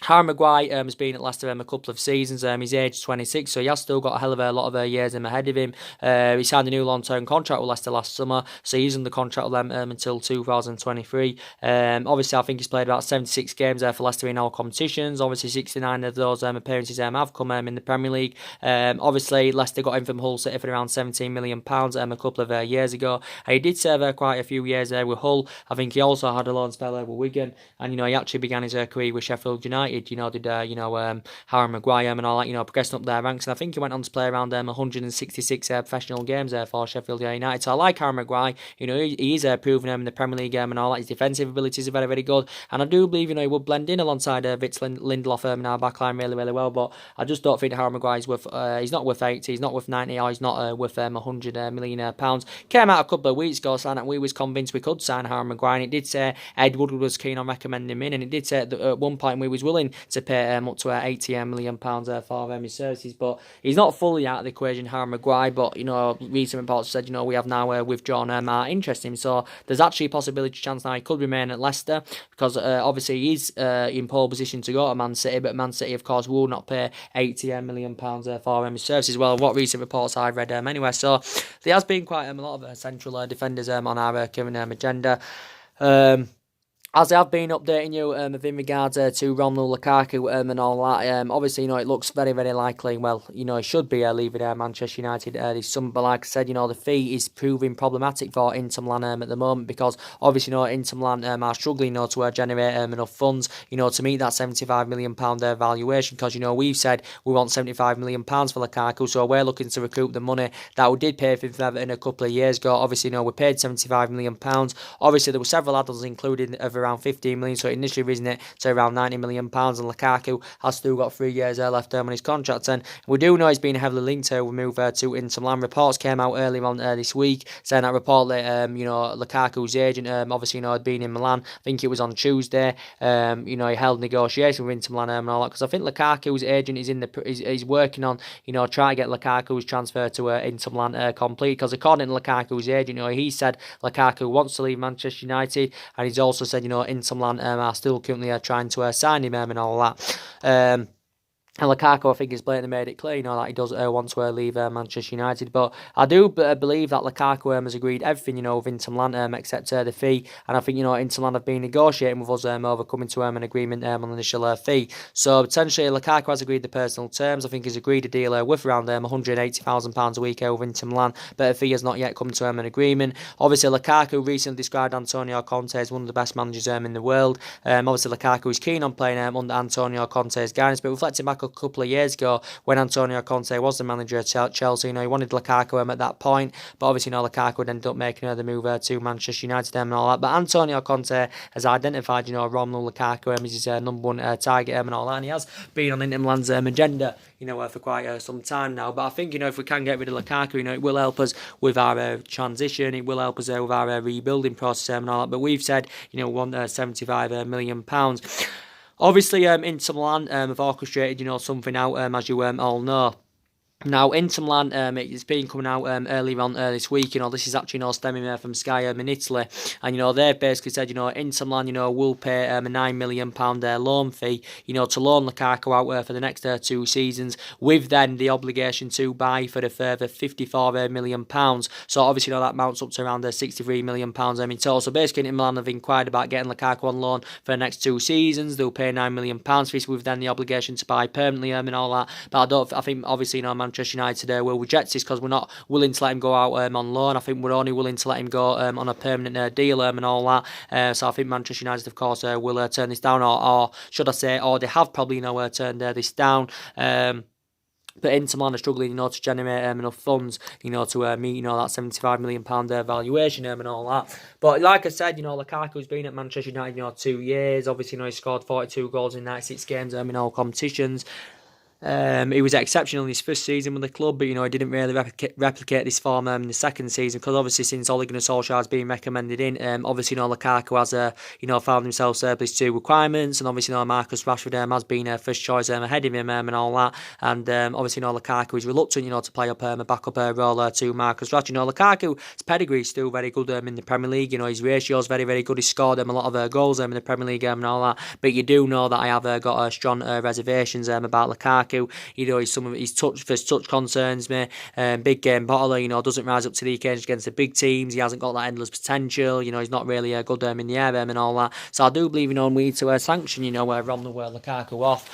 Harry Maguire has been at Leicester a couple of seasons. He's aged 26, so he has still got a hell of a lot of years ahead of him. He signed a new long-term contract with Leicester last summer, so he's in the contract with them until 2023. Obviously, I think he's played about 76 games for Leicester in all competitions. Obviously, 69 of those appearances have come in the Premier League. Obviously, Leicester got him from Hull City for around £17 million a couple of years ago. He did serve quite a few years with Hull. I think he also had a loan spell with Wigan, and, you know, he actually began his career with Sheffield United. United, did, Harry Maguire and all that, progressing up their ranks. And I think he went on to play around 166 professional games for Sheffield United. So I like Harry Maguire. He is proven in the Premier League and all that. His defensive abilities are very, very good. And I do believe, he would blend in alongside Vitz Lindelof in our backline really, really well. But I just don't think Harry Maguire's worth, he's not worth 80, he's not worth 90, or he's not worth 100 million pounds. Came out a couple of weeks ago saying that we was convinced we could sign Harry Maguire. And it did say Ed Woodward was keen on recommending him in. And it did say that at one point we was willing to pay up to 80 million pounds for his services. But he's not fully out of the equation, Harry Maguire. But, recent reports said, we have now withdrawn our interest in him. So there's actually a possibility, chance now he could remain at Leicester, because obviously he's in pole position to go to Man City, but Man City, of course, will not pay 80 million pounds for his services. Well, what recent reports I've read anyway. So there has been quite a lot of central defenders on our current agenda. As I have been updating you in regards to Romelu Lukaku and all that, obviously, it looks very, very likely, well, he should be leaving Manchester United this summer. But like I said, the fee is proving problematic for Inter Milan at the moment, because obviously, Inter Milan are struggling, to generate enough funds, to meet that £75 million valuation, because, we've said we want £75 million for Lukaku, so we're looking to recoup the money that we did pay for him in a couple of years ago. Obviously, we paid £75 million. Obviously, there were several add-ons included of around 15 million, so initially risen it to around 90 million pounds, and Lukaku has still got 3 years left on his contract. And we do know he's been heavily linked to move to Inter Milan. Reports came out earlier on this week saying that report that Lukaku's agent obviously had been in Milan. I think it was on Tuesday. He held negotiations with Inter Milan and all that, because I think Lukaku's agent is working on trying to get Lukaku's transfer to Inter Milan complete, because according to Lukaku's agent, he said Lukaku wants to leave Manchester United, and he's also said Inter Milan are still currently trying to sign him and all that. And Lukaku, I think, has blatantly made it clear, that he does want to leave Manchester United. But I do believe that Lukaku has agreed everything, with Inter Milan, except the fee. And I think, Inter Milan have been negotiating with us over coming to an agreement on the initial fee. So potentially, Lukaku has agreed the personal terms. I think he's agreed a deal with around £180,000 a week with Inter Milan, but the fee has not yet come to an agreement. Obviously, Lukaku recently described Antonio Conte as one of the best managers in the world. Obviously, Lukaku is keen on playing under Antonio Conte's guidance, but reflecting back a couple of years ago when Antonio Conte was the manager at Chelsea, he wanted Lukaku at that point, but obviously Lukaku would end up making the move to Manchester United and all that. But Antonio Conte has identified Romelu Lukaku as his number one target and all that, and he has been on Inter Milan's agenda for quite some time now. But I think if we can get rid of Lukaku, it will help us with our transition, it will help us with our rebuilding process and all that. But we've said we want £75 million. Obviously, Inter Milan have orchestrated, something out, as you all know. Now, Inter Milan, it's been coming out earlier on this week, this is actually stemming from Sky in Italy, and they've basically said, Inter Milan, will pay a £9 million loan fee, to loan Lukaku out for the next 2 seasons, with then the obligation to buy for a further £54 million. So obviously, that amounts up to around £63 million in total. So basically, Inter Milan have inquired about getting Lukaku on loan for the next 2 seasons. They'll pay £9 million for this, with then the obligation to buy permanently and all that. But I think obviously, Manchester United will reject this, because we're not willing to let him go out on loan. I think we're only willing to let him go on a permanent deal and all that. So I think Manchester United, of course, will turn this down, or should I say, or they have probably turned this down. But Inter Milan are struggling, to generate enough funds, to meet, that £75 million valuation and all that. But like I said, Lukaku's been at Manchester United, 2 years. Obviously, he scored 42 goals in 96 games in all competitions. He was exceptional in his first season with the club, but he didn't really replicate this form in the second season, because obviously since Ole Gunnar Solskjaer has been recommended in, obviously Lukaku has found himself surplus to requirements, and obviously Marcus Rashford has been first choice ahead of him and all that, and obviously Lukaku is reluctant to play up a backup role to Marcus Rashford. Lukaku's pedigree is still very good in the Premier League. His ratio is very, very good. He scored a lot of goals in the Premier League and all that, but you do know that I have got strong reservations about Lukaku. Some of his touch concerns me. Big game bottler, doesn't rise up to the occasion against the big teams. He hasn't got that endless potential. He's not really good in the air and all that. So I do believe we need to sanction Romelu Lukaku off.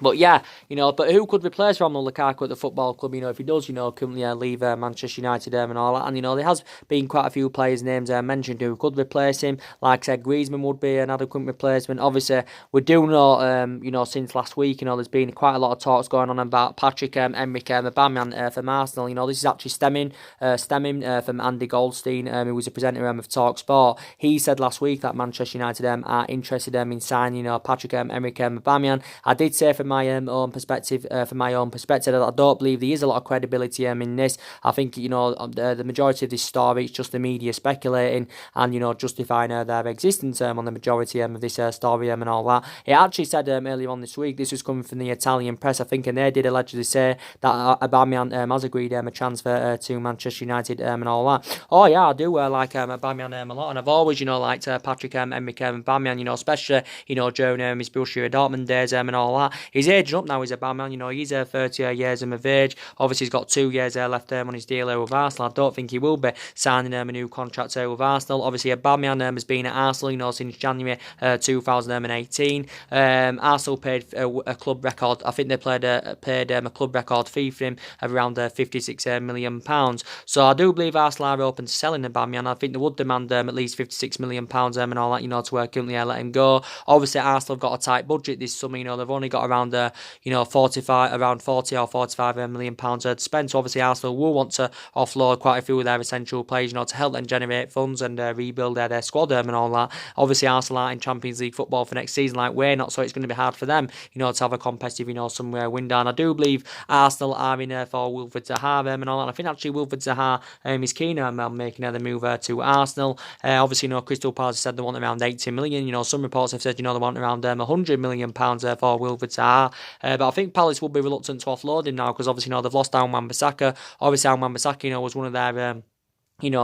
But yeah, but who could replace Romelu Lukaku at the football club? If he does, currently leave Manchester United and all that. And, there has been quite a few players' names mentioned who could replace him. Like I said, Greizeman would be an adequate replacement. Obviously, we do know, since last week, there's been quite a lot of talks going on about Patrick Emerick Aubameyang from Arsenal. This is actually stemming from Andy Goldstein, who was a presenter of TalkSport. He said last week that Manchester United are interested in signing, Patrick Emerick Aubameyang. I did say from my own perspective, that I don't believe there is a lot of credibility in this. I think the majority of this story is just the media speculating and justifying their existence on the majority of this story and all that. It actually said earlier on this week, this was coming from the Italian press, I think, and they did allegedly say that Aubameyang has agreed a transfer to Manchester United and all that. Oh yeah, I do like Aubameyang a lot, and I've always liked Patrick Emerick Aubameyang, especially during his Borussia Dortmund days and all that. He's aging up now, he's Aubameyang, he's 30 years of age. Obviously, he's got 2 years left on his deal with Arsenal. I don't think he will be signing a new contract with Arsenal. Obviously, Aubameyang has been at Arsenal, since January 2018. Arsenal paid a club record. I think they paid a club record fee for him of around £56 million. So I do believe Arsenal are open to selling Aubameyang. I think they would demand at least £56 million and all that, to currently let him go. Obviously, Arsenal have got a tight budget this summer. They've only got around 40 or 45 million pounds to spend. So obviously, Arsenal will want to offload quite a few of their essential players, to help them generate funds and rebuild their squad and all that. Obviously, Arsenal are in Champions League football for next season, like we're not, so it's going to be hard for them, to have a competitive, somewhere window. And I do believe Arsenal are in for Wilfried Zaha and all that. And I think actually Wilfried Zaha is keen on making the move to Arsenal. Obviously, Crystal Palace said they want around 80 million. Some reports have said, they want around £100 million for Wilfried Zaha. But I think Palace will be reluctant to offload him now because obviously, they've lost Al Wan-Bissaka. Obviously, Al Wan-Bissaka, was one of their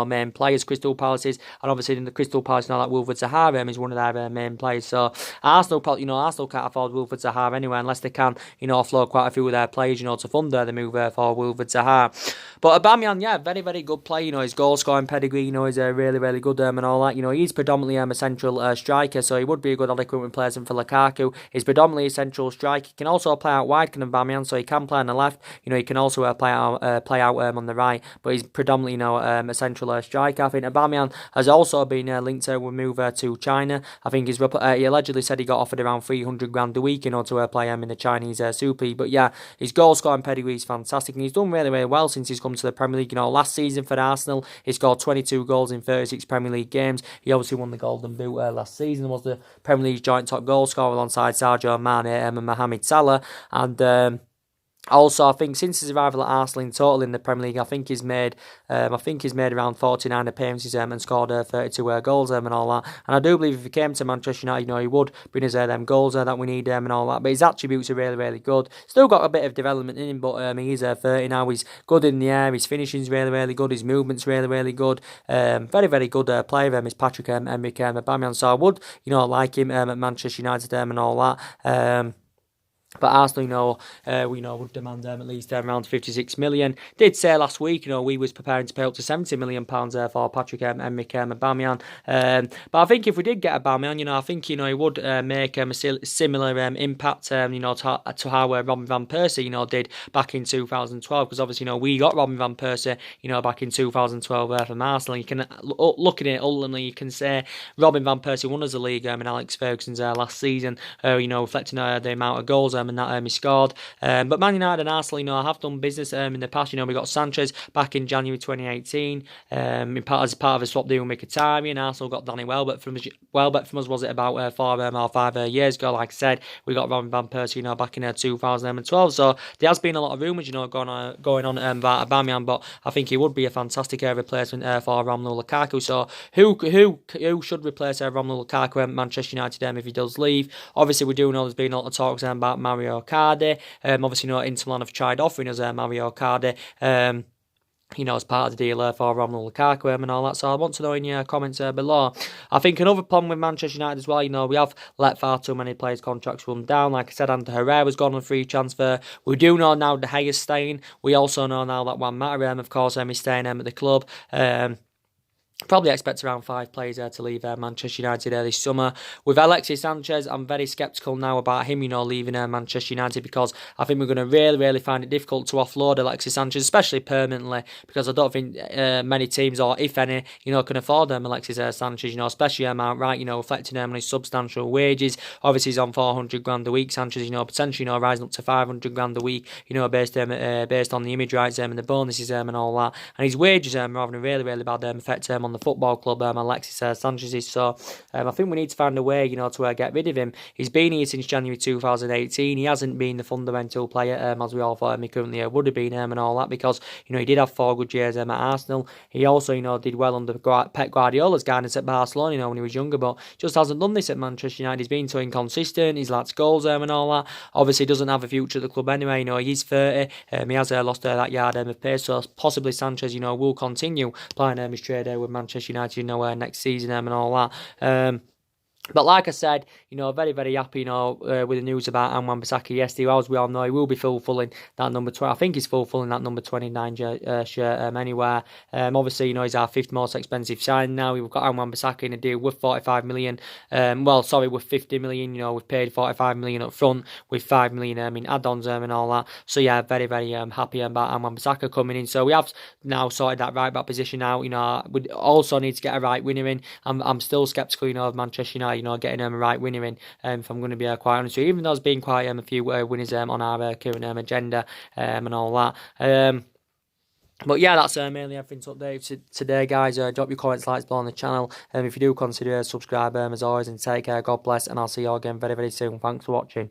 main players, Crystal Palace's, and obviously in the Crystal Palace now that Wilfried Zaha is one of their main players. So Arsenal can't afford Wilfried Zaha anyway unless they can, offload quite a few of their players, to fund the move for Wilfried Zaha. But Aubameyang, yeah, very, very good player. His goal scoring pedigree, is really, really good and all that. He's predominantly a central striker, so he would be a good adequate replacement for Lukaku. He's predominantly a central striker. He can also play out wide, Aubameyang, so he can play on the left. He can also play out on the right, but he's predominantly, a central striker. I think Aubameyang has also been linked to a move to China. I think he allegedly said he got offered around 300 grand a week, to play in the Chinese Super League. But yeah, his goal scoring pedigree is fantastic, and he's done really, really well since he's come to the Premier League. Last season for Arsenal, he scored 22 goals in 36 Premier League games. He obviously won the Golden Boot last season, was the Premier League's joint top goal scorer alongside Sadio Mane and Mohamed Salah. And also, I think since his arrival at Arsenal in total in the Premier League, I think he's made around 49 appearances and scored 32 goals and all that. And I do believe if he came to Manchester United, he would bring us them goals that we need and all that. But his attributes are really, really good. Still got a bit of development in him, but he's 30 now. He's good in the air. His finishing's really, really good. His movement's really, really good. Very, very good player. Is Patrick Emerick Aubameyang. So I would, like him at Manchester United and all that. But Arsenal, would demand at least around 56 million. Did say last week, we was preparing to pay up to 70 million pounds for Patrick Emerick Aubameyang. But I think if we did get Aubameyang, I think he would make a similar impact, to how Robin van Persie, did back in 2012. Because obviously, we got Robin van Persie, back in 2012 from Arsenal. You can look at it ultimately. You can say Robin van Persie won us the league in Alex Ferguson's last season. Reflecting the amount of goals and that he scored. But Man United and Arsenal, have done business in the past. We got Sanchez back in January 2018 as part of a swap deal with Mkhitaryan. Arsenal got Danny Welbeck from us, was it about 4 or 5 years ago? Like I said, we got Robin van Persie, back in 2012. So there has been a lot of rumours, going on about Aubameyang, but I think he would be a fantastic replacement for Romelu Lukaku. So who should replace Romelu Lukaku at Manchester United if he does leave? Obviously, we do know there's been a lot of talks about Mario Cardi. Obviously, Inter Milan have tried offering us Mario Cardi. As part of the deal for Romelu Lukaku and all that. So I want to know in your comments below. I think another problem with Manchester United as well, we have let far too many players' contracts run down. Like I said, Ander Herrera's gone on free transfer. We do know now De Gea's staying. We also know now that Juan Mata, of course, is staying at the club. Probably expect around 5 players to leave Manchester United this summer. With Alexis Sanchez, I'm very sceptical now about him, leaving Manchester United, because I think we're going to really find it difficult to offload Alexis Sanchez, especially permanently, because I don't think many teams, or if any, can afford Alexis Sanchez, especially outright, reflecting on his substantial wages. Obviously, he's on 400 grand a week, Sanchez, potentially, rising up to 500 grand a week, based on the image rights and the bonuses and all that. And his wages are having a really bad effect on the football club, Alexis Sanchez is. So I think we need to find a way, to get rid of him. He's been here since January 2018. He hasn't been the fundamental player as we all thought he currently would have been, and all that, because he did have 4 good years at Arsenal. He also did well under Pep Guardiola's guidance at Barcelona, when he was younger, but just hasn't done this at Manchester United. He's been so inconsistent. He's lacked goals and all that. Obviously doesn't have a future at the club anyway. He's 30. He has lost that yard of pace, so possibly Sanchez will continue playing his trade with Manchester United next season and all that. But like I said, very happy, with the news about Wan-Bissaka yesterday. As we all know, he will be fulfilling that number 20. I think he's fulfilling that number 29 shirt anywhere. Obviously, he's our 5th most expensive signing now. We've got Wan-Bissaka in a deal with 45 million. With 50 million. We've paid 45 million up front with 5 million in add-ons and all that. So yeah, very happy about Wan-Bissaka coming in. So we have now sorted that right back position now. We also need to get a right winger in. I'm still sceptical, of Manchester United, getting a right winner in, if I'm going to be quite honest with you, even though there's been quite a few winners on our current agenda and all that. But yeah, that's mainly everything to update today, guys. Drop your comments, likes below on the channel. If you do consider subscribe, as always, and take care. God bless, and I'll see you all again very soon. Thanks for watching.